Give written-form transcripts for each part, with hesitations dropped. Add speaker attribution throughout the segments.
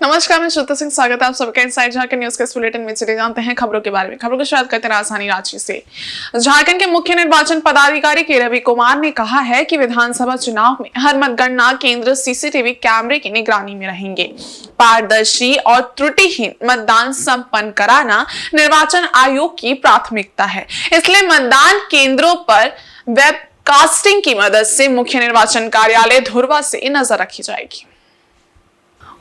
Speaker 1: नमस्कार, मैं श्रुति सिंह। स्वागत है आप सबका इनसाइड झारखंड न्यूज के इस बुलेटिन में। चले जानते हैं खबरों के बारे में। खबरों की शुरुआत करते हैं राजधानी रांची से। झारखंड के मुख्य निर्वाचन पदाधिकारी के रवि कुमार ने कहा है कि विधानसभा चुनाव में हर मतगणना केंद्र सीसीटीवी कैमरे की निगरानी में रहेंगे। पारदर्शी और त्रुटिहीन मतदान संपन्न कराना निर्वाचन आयोग की प्राथमिकता है, इसलिए मतदान केंद्रों पर वेबकास्टिंग की मदद से मुख्य निर्वाचन कार्यालय धुर्वा से नजर रखी जाएगी।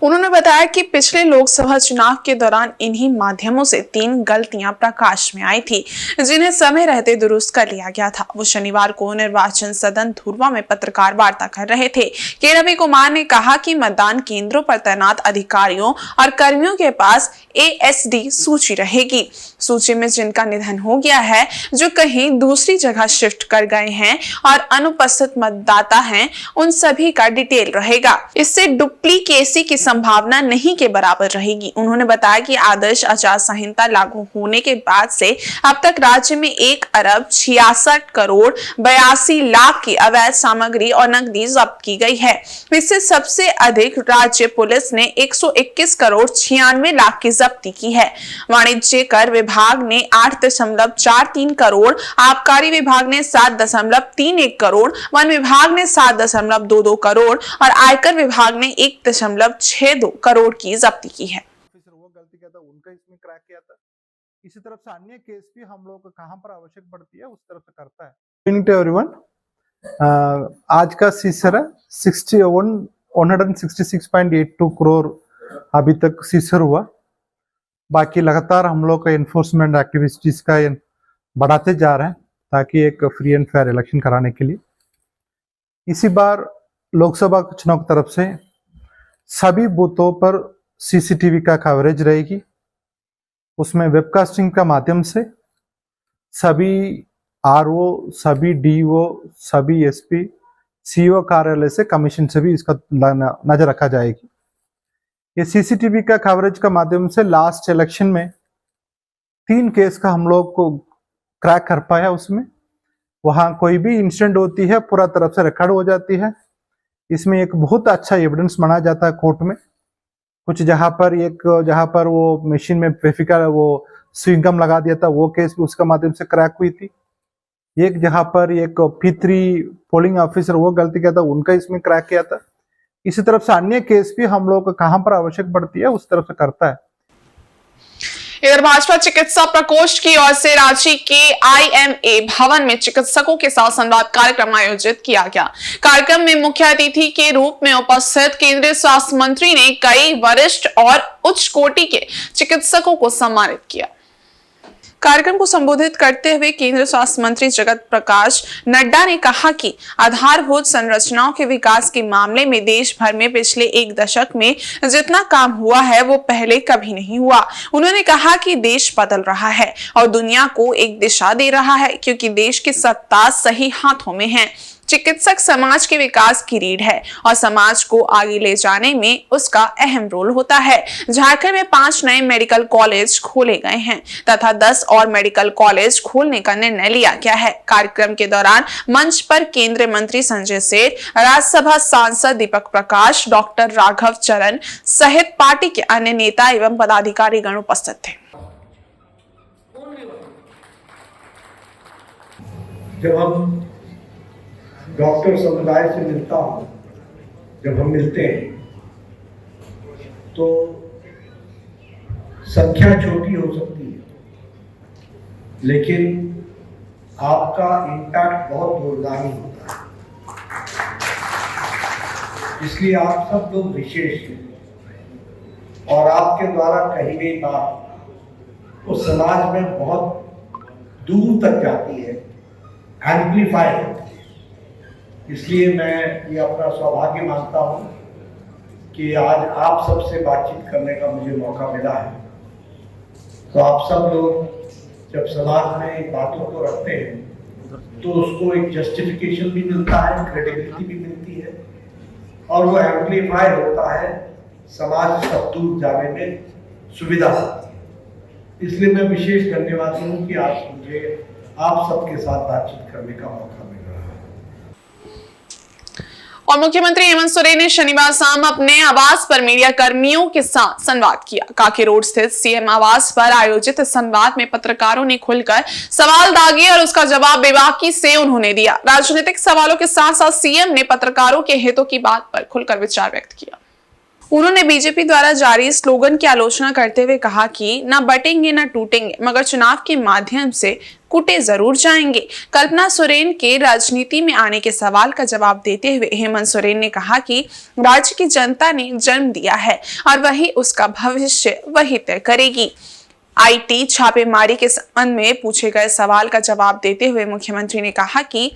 Speaker 1: उन्होंने बताया कि पिछले लोकसभा चुनाव के दौरान इन्हीं माध्यमों से 3 गलतियां प्रकाश में आई थी, जिन्हें समय रहते दुरुस्त कर लिया गया था। वो शनिवार को निर्वाचन सदन धुर्वा में पत्रकार वार्ता कर रहे थे। के रवि कुमार ने कहा कि मतदान केंद्रों पर तैनात अधिकारियों और कर्मियों के पास ASD सूची रहेगी। सूची में जिनका निधन हो गया है, जो कहीं दूसरी जगह शिफ्ट कर गए हैं और अनुपस्थित मतदाता हैं, उन सभी का डिटेल रहेगा। इससे डुप्लीकेसी की संभावना नहीं के बराबर रहेगी। उन्होंने बताया कि आदर्श आचार संहिता लागू होने के बाद से अब तक राज्य में 1 अरब 66 करोड़ 82 लाख की अवैध सामग्री और नकदी जब्त की गई है। इससे सबसे अधिक राज्य पुलिस ने 121 करोड़ 96 लाख की जब्ती की है। वाणिज्य कर विभाग ने 8.43 करोड़, आबकारी विभाग ने 7.31 करोड़, वन विभाग ने 7.22 करोड़ और आयकर विभाग ने 1.62 करोड़ की जब्ती की है।
Speaker 2: वो गलती किया था, उनका इसमें क्रैक किया था। इसी तरफ से अन्य केस भी हम लोग को कहां पर आवश्यक पड़ती है उस तरफ से करता है। इवनिंग टू एवरीवन, आज का सीजर है 166.82 करोड़ अभी तक सीजर हुआ। बाकी लगातार हम लोग का एनफोर्समेंट एक्टिविटीज का बढ़ाते जा रहे हैं ताकि एक फ्री एंड फेयर इलेक्शन कराने के लिए। इसी बार लोकसभा चुनाव की तरफ से सभी बूथों पर सीसीटीवी का कवरेज रहेगी। उसमें वेबकास्टिंग का माध्यम से सभी RO, सभी DO, सभी SP, CO कार्यालय से कमीशन से भी इसका नजर रखा जाएगी। ये सीसीटीवी का कवरेज का माध्यम से लास्ट इलेक्शन में 3 केस का हम लोग को क्रैक कर पाया। उसमें वहां कोई भी इंसिडेंट होती है पूरा तरफ से रिकॉर्ड हो जाती है। इसमें एक बहुत अच्छा एविडेंस माना जाता है कोर्ट में। कुछ जहां पर वो मशीन में फेविकॉल वो स्विंगम लगा दिया था, वो केस भी उसका माध्यम से क्रैक हुई थी। एक जहां पर एक P3 पोलिंग ऑफिसर वो गलती किया था, उनका इसमें क्रैक किया था। इसी तरफ से अन्य केस भी हम लोग को कहां पर आवश्यक पड़ती है उस तरफ से करता है।
Speaker 1: इधर भाजपा चिकित्सा प्रकोष्ठ की ओर से रांची के IMA भवन में चिकित्सकों के साथ संवाद कार्यक्रम आयोजित किया गया। कार्यक्रम में मुख्य अतिथि के रूप में उपस्थित केंद्रीय स्वास्थ्य मंत्री ने कई वरिष्ठ और उच्च कोटि के चिकित्सकों को सम्मानित किया। कार्यक्रम को संबोधित करते हुए केंद्रीय स्वास्थ्य मंत्री जगत प्रकाश नड्डा ने कहा कि आधारभूत संरचनाओं के विकास के मामले में देश भर में पिछले 1 दशक में जितना काम हुआ है वो पहले कभी नहीं हुआ। उन्होंने कहा कि देश बदल रहा है और दुनिया को एक दिशा दे रहा है, क्योंकि देश की सत्ता सही हाथों में है। चिकित्सक समाज के विकास की रीढ़ है और समाज को आगे ले जाने में उसका अहम रोल होता है। झारखंड में 5 नए मेडिकल कॉलेज खोले गए हैं तथा 10 और मेडिकल कॉलेज खोलने का निर्णय लिया गया है। कार्यक्रम के दौरान मंच पर केंद्रीय मंत्री संजय सेठ, राज्यसभा सांसद दीपक प्रकाश, डॉक्टर राघव चरण सहित पार्टी के अन्य नेता एवं पदाधिकारीगण उपस्थित थे।
Speaker 3: जब हम डॉक्टर समुदाय से मिलता हूँ, जब हम मिलते हैं तो संख्या छोटी हो सकती है, लेकिन आपका इम्पैक्ट बहुत दूरगामी होता है। इसलिए आप सब लोग विशेष हैं और आपके द्वारा कही गई बात वो समाज में बहुत दूर तक जाती है, एम्प्लीफाई होती है। इसलिए मैं ये अपना सौभाग्य मानता हूँ कि आज आप सबसे बातचीत करने का मुझे मौका मिला है। तो आप सब लोग जब समाज में बातों को रखते हैं तो उसको एक जस्टिफिकेशन भी मिलता है, क्रेडिबिलिटी भी मिलती है और वो एम्प्लीफाई होता है, समाज तक दूर जाने में सुविधा होती है। इसलिए मैं विशेष धन्यवाद हूँ कि आज मुझे आप सबके साथ बातचीत करने का मौका मिला।
Speaker 1: और मुख्यमंत्री हेमंत सोरेन ने शनिवार शाम अपने आवास पर मीडिया कर्मियों के साथ संवाद किया। कांके रोड स्थित सीएम आवास पर आयोजित इस संवाद में पत्रकारों ने खुलकर सवाल दागे और उसका जवाब बेबाकी से उन्होंने दिया। राजनीतिक सवालों के साथ साथ सीएम ने पत्रकारों के हितों की बात पर खुलकर विचार व्यक्त किया। उन्होंने बीजेपी द्वारा जारी स्लोगन की आलोचना करते हुए कहा कि न बटेंगे न टूटेंगे, मगर चुनाव के माध्यम से कुटे जरूर जाएंगे। कल्पना सोरेन के राजनीति में आने के सवाल का जवाब देते हुए हेमंत सोरेन ने कहा कि राज्य की जनता ने जन्म दिया है और वही उसका भविष्य वही तय करेगी। आईटी छापेमारी के संबंध में पूछे गए सवाल का जवाब देते हुए मुख्यमंत्री ने कहा कि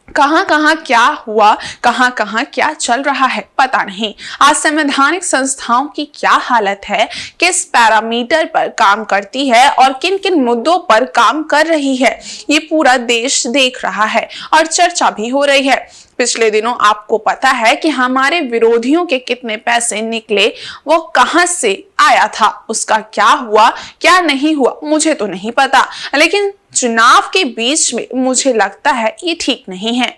Speaker 1: कहां क्या हुआ, कहां क्या चल रहा है पता नहीं। आज संवैधानिक संस्थाओं की क्या हालत है, किस पैरामीटर पर काम करती है और किन किन मुद्दों पर काम कर रही है, ये पूरा देश देख रहा है और चर्चा भी हो रही है। पिछले दिनों आपको पता है कि हमारे विरोधियों के कितने पैसे निकले, वो कहां से आया था, उसका क्या हुआ क्या नहीं हुआ मुझे तो नहीं पता, लेकिन चुनाव के बीच में मुझे लगता है ये ठीक नहीं है।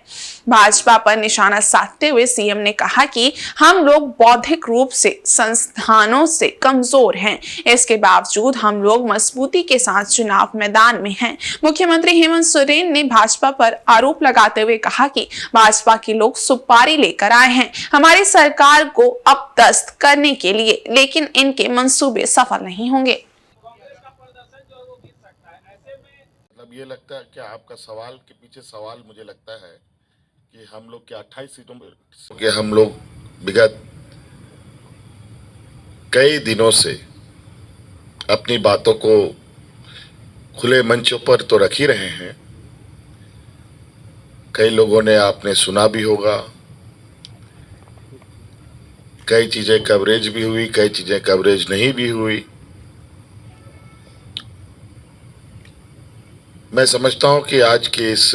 Speaker 1: भाजपा पर निशाना साधते हुए सीएम ने कहा कि हम लोग बौद्धिक रूप से संस्थानों से कमजोर हैं, इसके बावजूद हम लोग मजबूती के साथ चुनाव मैदान में हैं। मुख्यमंत्री हेमंत सोरेन ने भाजपा पर आरोप लगाते हुए कहा कि भाजपा के लोग सुपारी लेकर आए हैं हमारी सरकार को अपदस्थ करने के लिए, लेकिन इनके मंसूबे सफल नहीं होंगे।
Speaker 4: मतलब ये लगता है कि आपका सवाल के पीछे सवाल मुझे लगता है कि हम लोग के 28 सीटों में हम लोग विगत कई दिनों से अपनी बातों को खुले मंचों पर तो रख ही रहे हैं। कई लोगों ने आपने सुना भी होगा, कई चीजें कवरेज भी हुई, कई चीजें कवरेज नहीं भी हुई। मैं समझता हूं कि आज के इस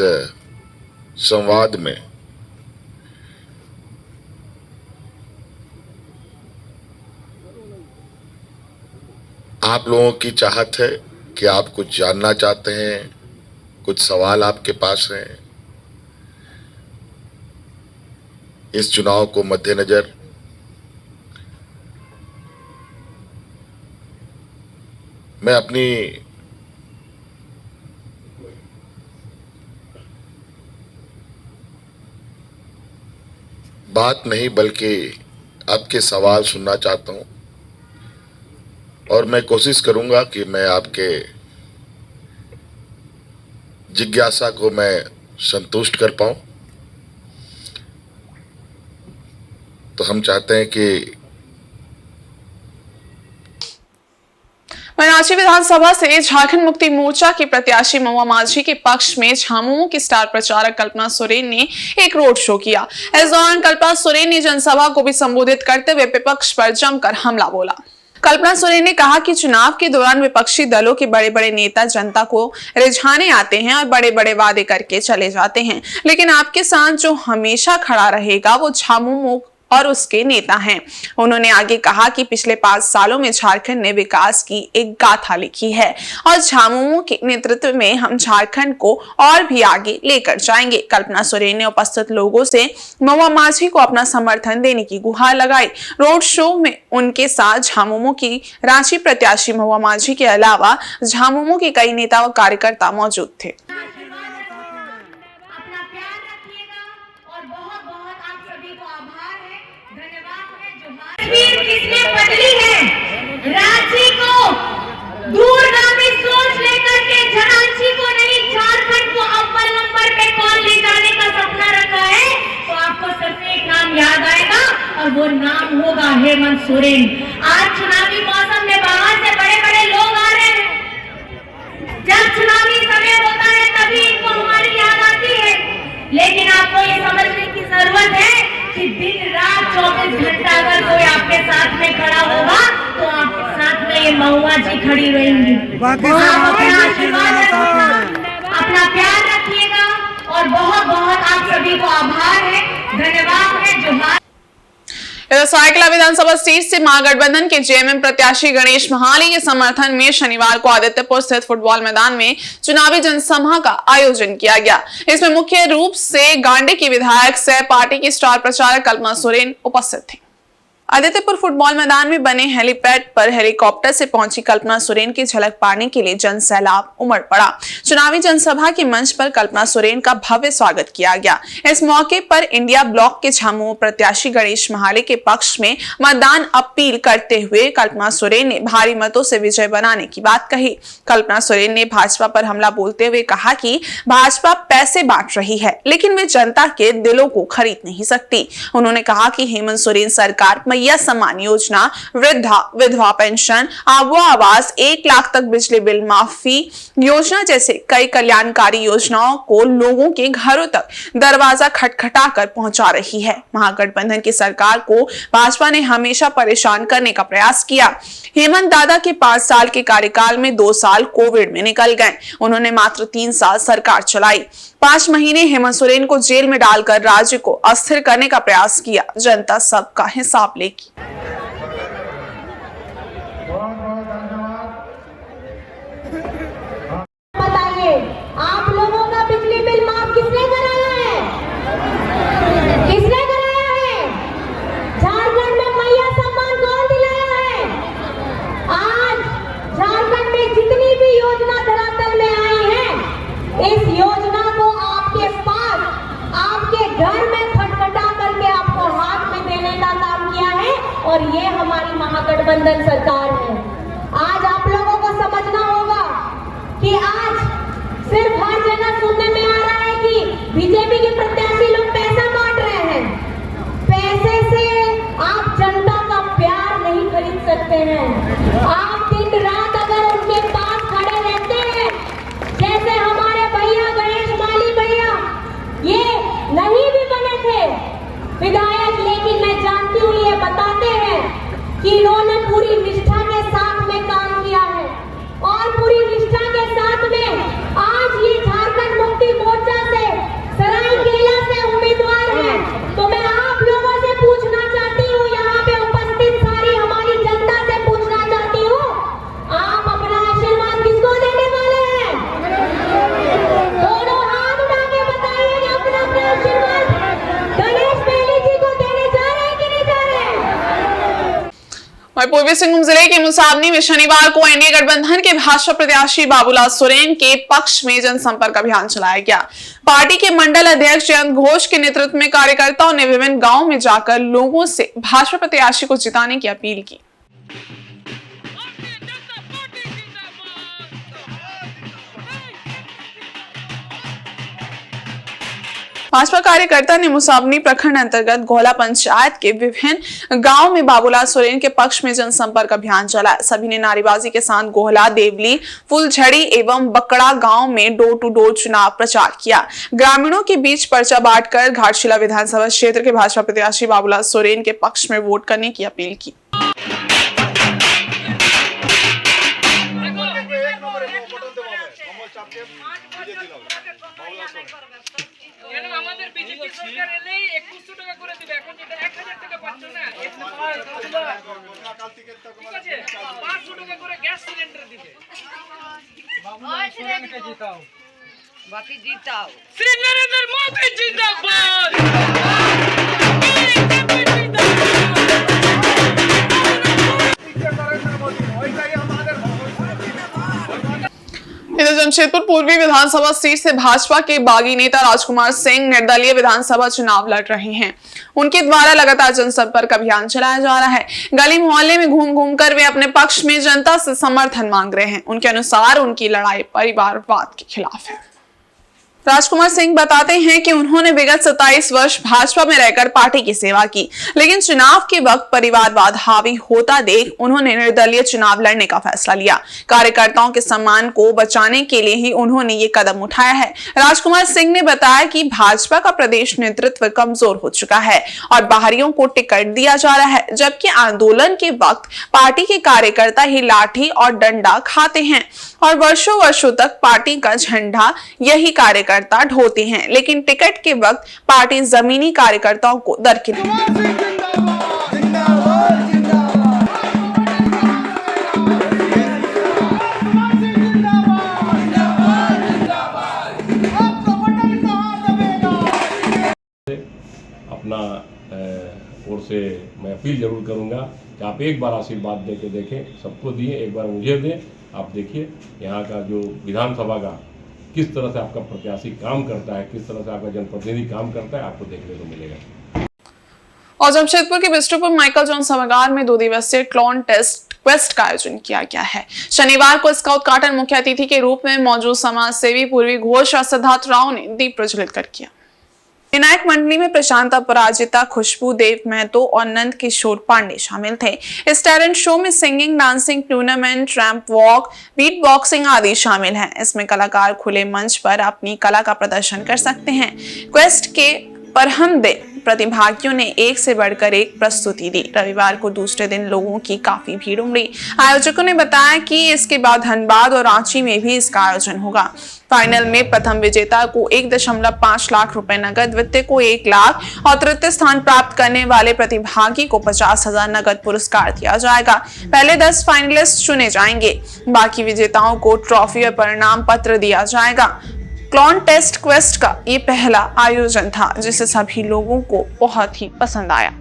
Speaker 4: संवाद में आप लोगों की चाहत है कि आप कुछ जानना चाहते हैं, कुछ सवाल आपके पास हैं। इस चुनाव को मद्देनजर मैं अपनी बात नहीं बल्कि आपके सवाल सुनना चाहता हूं और मैं कोशिश करूंगा कि मैं आपके जिज्ञासा को मैं संतुष्ट कर पाऊं। तो हम चाहते हैं कि
Speaker 1: रांची विधानसभा से झारखंड मुक्ति मोर्चा के प्रत्याशी महुआ माझी के पक्ष में झामुमो की स्टार प्रचारक कल्पना सोरेन ने एक रोड शो किया। इस दौरान कल्पना सोरेन ने जनसभा को भी संबोधित करते हुए विपक्ष पर जमकर हमला बोला। कल्पना सोरेन ने कहा कि चुनाव के दौरान विपक्षी दलों के बड़े बड़े नेता जनता को रिझाने आते हैं और बड़े बड़े वादे करके चले जाते हैं, लेकिन आपके साथ जो हमेशा खड़ा रहेगा वो झामुमो और उसके नेता हैं। उन्होंने आगे कहा कि पिछले 5 सालों में झारखंड ने विकास की एक गाथा लिखी है और झामुमो के नेतृत्व में हम झारखंड को और भी आगे लेकर जाएंगे। कल्पना सोरेन ने उपस्थित लोगों से महुआ माझी को अपना समर्थन देने की गुहार लगाई। रोड शो में उनके साथ झामुमो की रांची प्रत्याशी महुआ माझी के अलावा झामुमो के कई नेता व कार्यकर्ता मौजूद थे।
Speaker 5: किसने बदली है रांची को दूरगामी सोच लेकर के झांसी को नहीं झारखंड को अव्वल नंबर पे कौन ले जाने का सपना रखा है, तो आपको सिर्फ एक नाम याद आएगा और वो नाम होगा हेमंत सोरेन। आज चुनावी मौसम में बाहर से बड़े बड़े लोग आ रहे हैं, जब चुनावी समय होता है तभी इनको हमारी याद आती है, लेकिन आपको ये समझने की जरूरत है कि दिन रात 24 घंटा अगर कोई आपके साथ में खड़ा होगा तो आपके साथ में ये महुआ जी खड़ी रहेंगी। अपना आशीर्वाद रखिएगा, अपना प्यार रखिएगा और बहुत बहुत आप सभी को आभार है, धन्यवाद है, जोहार।
Speaker 1: इधर सरायकेला विधानसभा सीट से महागठबंधन के जेएमएम प्रत्याशी गणेश महाले के समर्थन में शनिवार को आदित्यपुर स्थित फुटबॉल मैदान में चुनावी जनसभा का आयोजन किया गया। इसमें मुख्य रूप से गांडे की विधायक सह पार्टी की स्टार प्रचारक कल्पना सोरेन उपस्थित थी। आदित्यपुर फुटबॉल मैदान में बने हेलीपैड पर हेलीकॉप्टर से पहुंची कल्पना सोरेन की झलक पाने के लिए जन सैलाब उमड़ पड़ा। चुनावी जनसभा के मंच पर कल्पना सोरेन का भव्य स्वागत किया गया। इस मौके पर इंडिया ब्लॉक के झामुमो प्रत्याशी गणेश महाले के पक्ष में मतदान अपील करते हुए कल्पना सोरेन ने भारी मतों से विजय बनाने की बात कही। कल्पना सोरेन ने भाजपा पर हमला बोलते हुए कहा कि भाजपा पैसे बांट रही है, लेकिन वे जनता के दिलों को खरीद नहीं सकती। उन्होंने कहा कि हेमंत सोरेन सरकार मैया सम्मान योजना, वृद्धा विधवा पेंशन, आबुआ आवास, 1 लाख तक बिजली बिल माफी योजना जैसे कई कल्याणकारी योजनाओं को लोगों के घरों तक दरवाजा खटखटा कर पहुंचा रही है। महागठबंधन की सरकार को भाजपा ने हमेशा परेशान करने का प्रयास किया। हेमंत दादा के 5 साल के कार्यकाल में 2 साल कोविड में निकल गए। उन्होंने मात्र 3 साल सरकार चलाई। 5 महीने हेमंत सोरेन को जेल में डालकर राज्य को अस्थिर करने का प्रयास किया। जनता सबका हिसाब लेगी।
Speaker 5: बताइए, आप लोगों का बिजली बिल माफ किसने कराया है? किसने कराया है? झारखंड में मैया सम्मान कौन दिलाया है? आज झारखंड में जितनी भी योजना धरातल में आई है, इस योजना को आपके पास, आपके घर में खटखटा करके आपको हाथ में देने का काम किया है, और ये हमारी महागठबंधन सरकार है। आज आप लोगों को समझना होगा कि आज सिर्फ हर जगह सुनने में आ रहा है कि बीजेपी के प्रत्याशी लोग पैसा बांट रहे हैं। पैसे से आप जनता का प्यार नहीं खरीद सकते हैं। आप दिन रात अगर उनके पास खड़े रहते हैं, जैसे हमारे भैया गणेश माली भैया, ये नहीं भी बने थे विधायक, लेकिन मैं जानती हूँ ये बताते हैं कि इन्होंने पूरी निष्ठा के साथ में काम किया है, और पूरी निष्ठा के साथ में आज ये झारखंड मुक्ति मोर्चा से सरायकेला से उम्मीदवार है। तो मैं आप लोगों से पूछना चाहती हूँ, यहाँ पे उपस्थित सारी हमारी जनता से पूछना चाहती हूँ, आप अपना आशीर्वाद किसको देने वाले हैं? दोनों हाथ उठा के बताइए कि अपना अपना आशीर्वाद गणेश बेली जी को देने जा रहे हैं कि नहीं जा रहे हैं?
Speaker 1: वहीं पूर्वी सिंहभूम जिले के मुसाबनी में शनिवार को एनडीए गठबंधन के भाजपा प्रत्याशी बाबूलाल सोरेन के पक्ष में जनसंपर्क अभियान चलाया गया। पार्टी के मंडल अध्यक्ष जयंत घोष के नेतृत्व में कार्यकर्ताओं ने विभिन्न गांवों में जाकर लोगों से भाजपा प्रत्याशी को जिताने की अपील की। भाजपा कार्यकर्ता ने मुसाबनी प्रखंड अंतर्गत गोहला पंचायत के विभिन्न गांवों में बाबूलाल सोरेन के पक्ष में जनसंपर्क अभियान चलाया। सभी ने नारेबाजी के साथ गोहला, देवली, फुलझड़ी एवं बकड़ा गांव में डोर टू डोर चुनाव प्रचार किया। ग्रामीणों के बीच पर्चा बांटकर घाटशिला विधानसभा क्षेत्र के भाजपा प्रत्याशी बाबूलाल सोरेन के पक्ष में वोट करने की अपील की।
Speaker 6: আমাদের বিজেপি সরকার এলেই 2100 টাকা করে দিবে, এখন যেটা 1000 টাকা পাচ্ছ না, ঠিক আছে, 500 টাকা করে গ্যাস সিলিন্ডার দিবে। বাকি জিতাও, শ্রী নরেন্দ্র মোদি জিন্দাবাদ।
Speaker 1: इधर जमशेदपुर पूर्वी विधानसभा सीट से भाजपा के बागी नेता राजकुमार सिंह निर्दलीय विधानसभा चुनाव लड़ रहे हैं। उनके द्वारा लगातार जनसंपर्क अभियान चलाया जा रहा है। गली मोहल्ले में घूम घूम कर वे अपने पक्ष में जनता से समर्थन मांग रहे हैं। उनके अनुसार उनकी लड़ाई परिवारवाद के खिलाफ है। राजकुमार सिंह बताते हैं कि उन्होंने विगत 27 वर्ष भाजपा में रहकर पार्टी की सेवा की, लेकिन चुनाव के वक्त परिवारवाद हावी होता देख उन्होंने निर्दलीय चुनाव लड़ने का फैसला लिया। कार्यकर्ताओं के सम्मान को बचाने के लिए ही उन्होंने ये कदम उठाया है। राजकुमार सिंह ने बताया कि भाजपा का प्रदेश नेतृत्व कमजोर हो चुका है और बाहरियों को टिकट दिया जा रहा है, जबकि आंदोलन के वक्त पार्टी के कार्यकर्ता ही लाठी और डंडा खाते हैं और वर्षों वर्षों तक पार्टी का झंडा यही कार्यकर्ता ढोते हैं, लेकिन टिकट के वक्त पार्टी जमीनी कार्यकर्ताओं को दरकिनार
Speaker 7: अपील जरूर करूँगा कि आप एक बार आशीर्वाद दे के देखें, सबको दिए, एक बार मुझे दें। आप देखिए यहाँ का जो विधानसभा का किस तरह से आपका प्रत्याशी काम करता है, किस तरह से आपका जनप्रतिनिधि काम करता है, आपको देखने को मिलेगा।
Speaker 1: और जमशेदपुर के बिष्टुपुर माइकल जॉन सभागार में 2 दिवसीय क्लोन टेस्ट क्वेस्ट का आयोजन किया गया है। शनिवार को इसका उद्घाटन मुख्य अतिथि के रूप में मौजूद समाज सेवी पूर्वी घोष और सिद्धार्थ राव ने दीप प्रज्वलित कर किया। विनायक मंडली में प्रशांत अपराजिता, खुशबू देव महतो और नंद किशोर पांडे शामिल थे। इस टैलेंट शो में singing, dancing tournament, ramp walk, beat boxing आदि शामिल हैं। इसमें कलाकार खुले मंच पर अपनी कला का प्रदर्शन कर सकते हैं। क्वेस्ट के परहमदे प्रतिभागियों ने एक से बढ़कर एक प्रस्तुति दी। रविवार को दूसरे दिन लोगों की काफी भीड़ उमड़ी। आयोजकों ने बताया कि इसके बाद धनबाद और रांची में भी इसका आयोजन होगा। फाइनल में प्रथम विजेता को 1.5 लाख रुपए नगद, द्वितीय को 1 लाख और तृतीय स्थान प्राप्त करने वाले प्रतिभागी को 50,000 नगद पुरस्कार दिया जाएगा। पहले 10 फाइनलिस्ट चुने जाएंगे। बाकी विजेताओं को ट्रॉफी और परिणाम पत्र दिया जाएगा। क्लोन टेस्ट क्वेस्ट का ये पहला आयोजन था जिसे सभी लोगों को बहुत ही पसंद आया।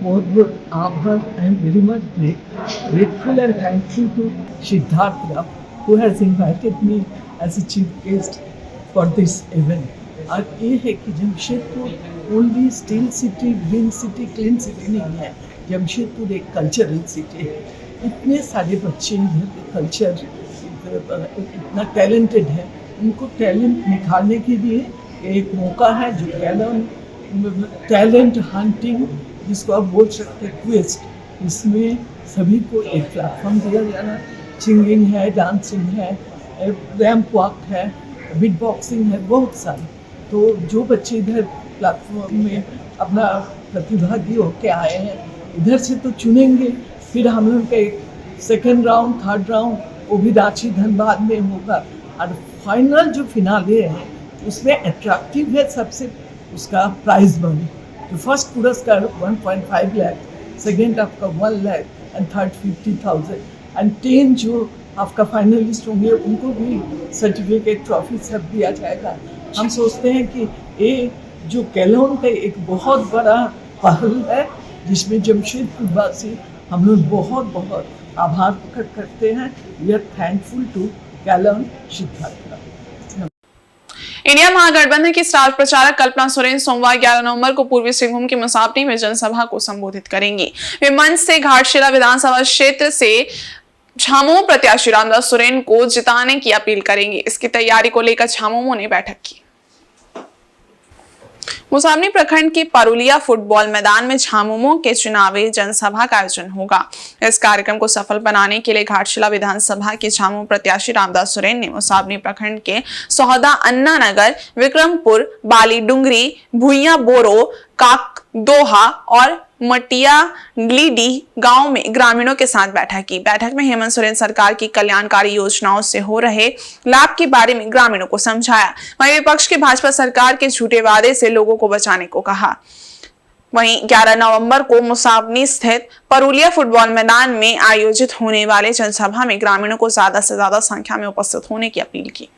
Speaker 8: बहुत बहुत आभार and very much grateful and thankful to Siddharth Rao who has invited me as a chief guest for this event. और ये है कि Jamshedpur only steel city, green city, clean city नहीं है। जमशेदपुर एक कल्चरल सिटी है। इतने सारे बच्चे इधर के कल्चर इतना टैलेंटेड है, उनको टैलेंट निखारने के लिए एक मौका है जो टैलेंट हंटिंग, जिसको आप बोल सकते हैं क्वेस्ट। इसमें सभी को एक प्लेटफॉर्म दिया जा रहा है। सिंगिंग है, डांसिंग है, रैंप वॉक है, बीट बॉक्सिंग है, बहुत सारे। तो जो बच्चे इधर प्लेटफॉर्म में अपना प्रतिभागी होके आए हैं, इधर से तो चुनेंगे, फिर हम लोग का एक सेकेंड राउंड, थर्ड राउंड वो भी रांची धनबाद में होगा। और फाइनल जो फिनाले है उसमें अट्रैक्टिव है सबसे, उसका प्राइज मनी। तो फर्स्ट पुरस्कार 1.5 लाख, सेकेंड आपका 1 लाख एंड थर्ड 50,000 एंड 10 जो आपका फाइनलिस्ट होंगे उनको भी सर्टिफिकेट, ट्रॉफी सब दिया जाएगा। हम सोचते हैं कि ये जो कैलोन का एक बहुत बड़ा पहल है जिसमें जमशेदपुर वासी हम लोग बहुत बहुत आभार प्रकट करते हैं। वी आर थैंकफुल टू कैलोन सिद्धार्थ।
Speaker 1: इंडिया महागठबंधन की स्टार प्रचारक कल्पना सोरेन सोमवार 11 नवंबर को पूर्वी सिंहभूम के मुसाबनी में जनसभा को संबोधित करेंगी। वे मंच से घाटशिला विधानसभा क्षेत्र से झामुमो प्रत्याशी रामदास सोरेन को जिताने की अपील करेंगे। इसकी तैयारी को लेकर झामुमो ने बैठक की। मुसाबनी प्रखंड के परुलिया फुटबॉल मैदान में झामुमो के चुनावी जनसभा का आयोजन होगा। इस कार्यक्रम को सफल बनाने के लिए घाटशिला विधानसभा के झामुमो प्रत्याशी रामदास सोरेन ने मुसाबनी प्रखंड के सौदा, अन्ना नगर, विक्रमपुर, बाली डुंगरी, भुइया बोरो, काक दोहा और मटिया लीडी गांव में ग्रामीणों के साथ बैठक की। बैठक में हेमंत सोरेन सरकार की कल्याणकारी योजनाओं से हो रहे लाभ के बारे में ग्रामीणों को समझाया। वहीं विपक्ष के भाजपा सरकार के झूठे वादे से लोगों को बचाने को कहा। वहीं 11 नवंबर को मुसाबनी स्थित परुलिया फुटबॉल मैदान में आयोजित होने वाले जनसभा में ग्रामीणों को ज्यादा से ज्यादा संख्या में उपस्थित होने की अपील की।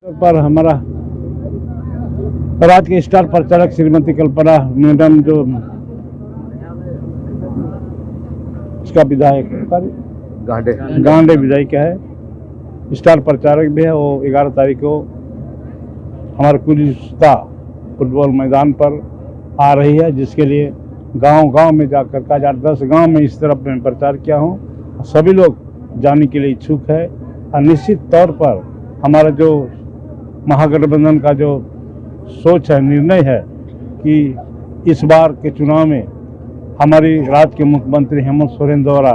Speaker 9: पर हमारा राज्य के स्टार प्रचारक श्रीमती कल्पना मैडम जो इसका विधायक गांडे विधायक है, स्टार प्रचारक भी है। वो 11 तारीख को हमारे कुलिस्ता फुटबॉल मैदान पर आ रही है, जिसके लिए गांव-गांव में जाकर का 8-10 गांव में इस तरफ मैं प्रचार किया हूं। सभी लोग जाने के लिए इच्छुक है और निश्चित तौर पर हमारा जो महागठबंधन का जो सोच है, निर्णय है कि इस बार के चुनाव में हमारी राज्य के मुख्यमंत्री हेमंत सोरेन द्वारा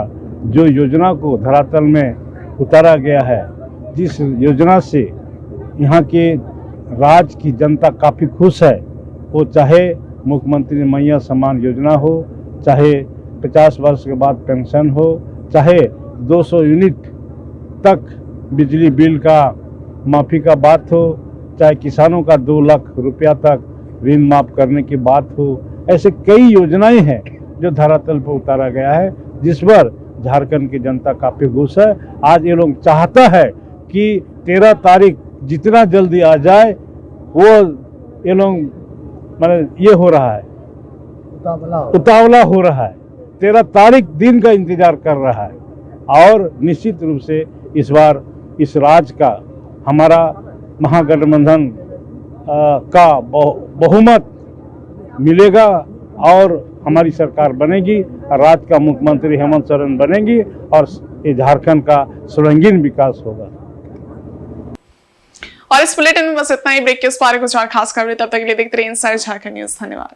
Speaker 9: जो योजना को धरातल में उतारा गया है, जिस योजना से यहाँ के राज्य की जनता काफ़ी खुश है, वो चाहे मुख्यमंत्री मैया सम्मान योजना हो, चाहे 50 वर्ष के बाद पेंशन हो, चाहे 200 यूनिट तक बिजली बिल का माफ़ी का बात हो, चाहे किसानों का 2 लाख रुपया तक ऋण माफ करने की बात हो, ऐसे कई योजनाएं हैं जो धरातल पर उतारा गया है, जिस पर झारखंड की जनता काफ़ी खुश है। आज ये लोग चाहता है कि 13 तारीख जितना जल्दी आ जाए, वो ये लोग मतलब ये हो रहा है, उतावला हो रहा है, 13 तारीख दिन का इंतजार कर रहा है। और निश्चित रूप से इस बार इस राज्य का हमारा महागठबंधन का बहुमत मिलेगा और हमारी सरकार बनेगी और राज्य का मुख्यमंत्री हेमंत सोरेन बनेगी और ये झारखंड का सुरंगीन विकास होगा।
Speaker 1: और इस बुलेटिन में बस इतना ही। ब्रेक के उस पार कुछ और खास खबरें, तब तक के लिए देखते रहिए इनसाइड झारखंड न्यूज। धन्यवाद।